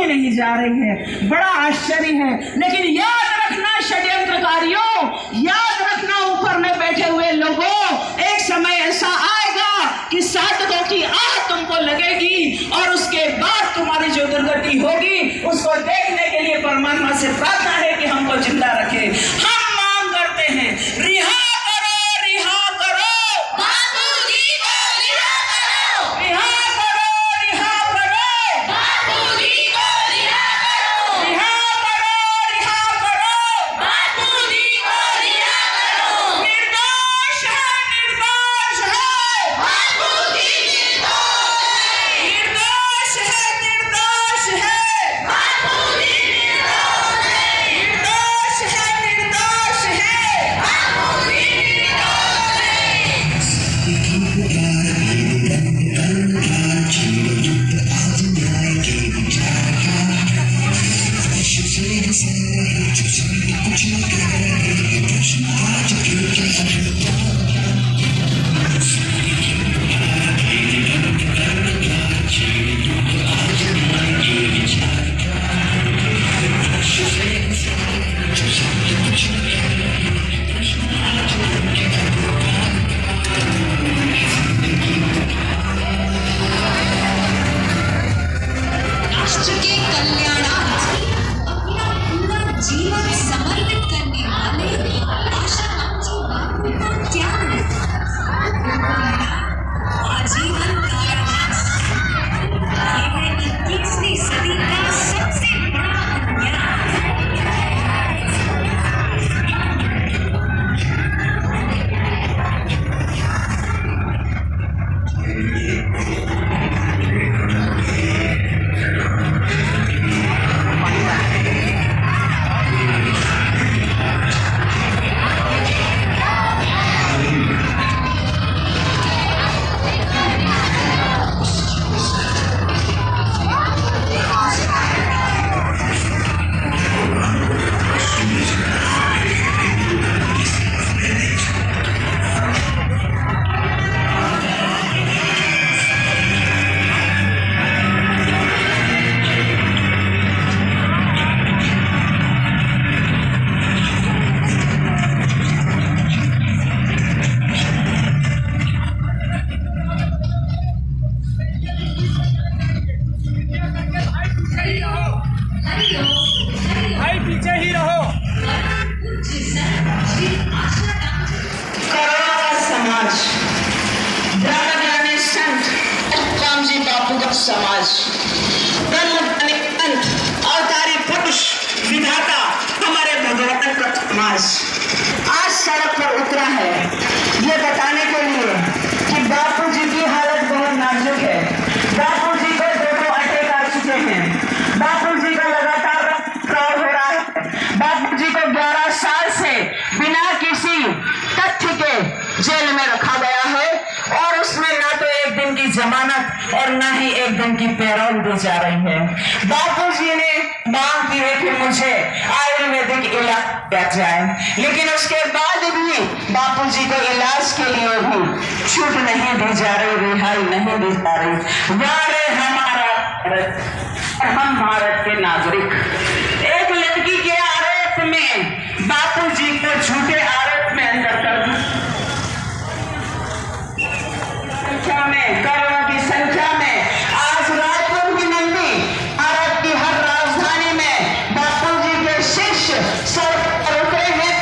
कहीं नहीं जा रही है। बड़ा आश्चर्य है। लेकिन याद रखना षड्यंत्रकारियों, याद रखना ऊपर में बैठे हुए लोगों, एक समय ऐसा आएगा कि साधकों की आह तुमको लगेगी और उसके बाद तुम्हारी जो दुर्गति होगी उसको देखने के लिए परमात्मा से प्रार्थना है कि हमको जिंदा रखे। हम मांग करते हैं, रिहा करो, रिहा करो, बापूजी को रिहा करो, रिहा करो, रिहा करो, बापूजी को रिहा करो, रिहा करो, रिहा करो, बापूजी को रिहा करो, निर्दोष है, निर्दोष है, बापूजी निर्दोष है, निर्दोष है, बापूजी निर्दोष है, निर्दोष है, निर्दोष है। बापूजी निर्दोष है। राष्ट्र के कल्याणार्थ अपना पूरा जीवन समर्पित करने वाले आशाराम जी बापू का क्या आजीवन कारावास। यह है 21वीं सदी का सबसे बड़ा अन्याय। भाई पीछे ही रहो। करोड़ों का समाज, जाने जाने संत राम जी बापू का समाज, ब्रह्म जाने अंत अवतारी पुरुष विधाता हमारे भगवान का समाज आज सड़क पर उतरा है ये बताने के लिए कि बापू जी की हालत बहुत नाजुक है। बापू जी को 2 अटैक आ चुके हैं। बापू जी का लगातार रक्तस्राव हो रहा है। बापू जी को 11 साल से बिना किसी तथ्य के जेल में रखा गया है और उसमें ना तो 1 दिन की जमानत और ना ही 1 दिन की पैरोल दी जा रही है। बापू जी ने मांग की है कि मुझे आयुर्वेदिक इलाज दिया जाए, लेकिन उसके बाद भी बापू जी को इलाज के लिए भी छूट नहीं दी जा रही, रिहाई नहीं दी जा रही। वारे हमारा भारत, हम भारत के नागरिक। एक लड़की के आरोप में बापू जी को झूठे आरोप में अंदर कर दिया। संख्या में, करोड़ों की संख्या में आज रायपुर की नंदी, भारत की हर राजधानी में बापू जी के शिष्य सर पर उतरे हैं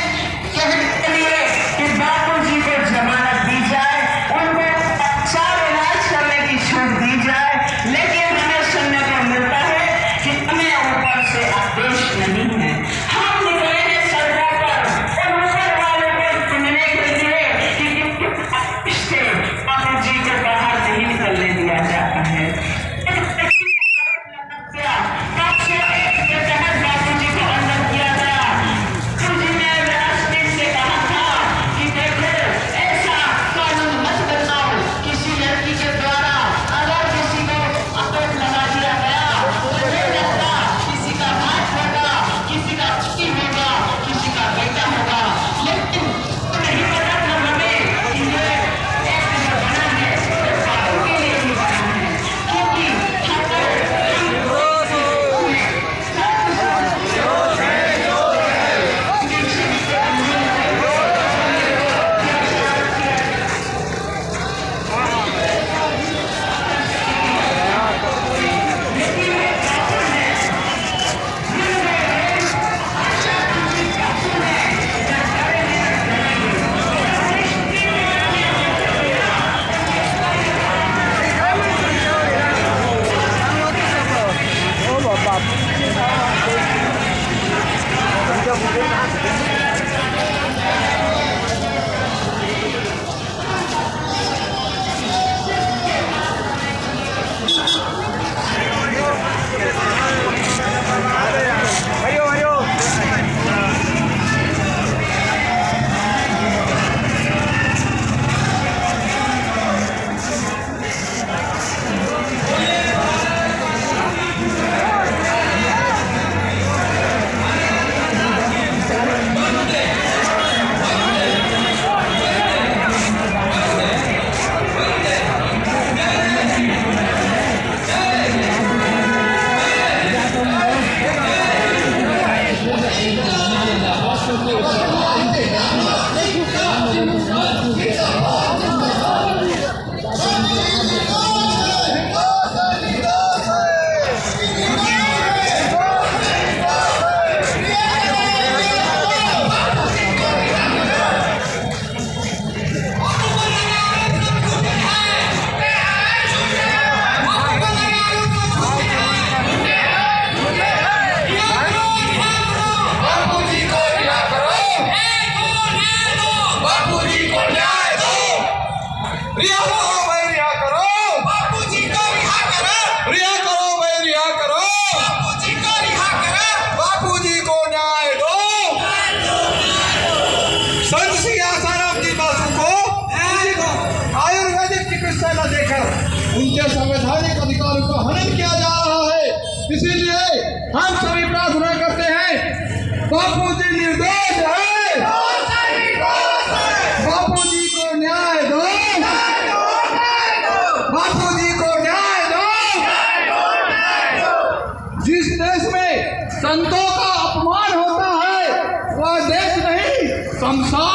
कहने के लिए कि बापू जी को जमानत दी जाए, उनको उपचार इलाज करने की छूट दी जाए। लेकिन हमें सुनने को मिलता है कि हमें ऊपर से उनके संवैधानिक अधिकारों को हनन किया जा रहा है। इसीलिए हम सभी प्रार्थना करते हैं, बापू जी निर्दोष है, बापू जी को न्याय दो, बापू जी को न्याय दो। जिस देश में संतों का अपमान होता है वह देश नहीं, शमशान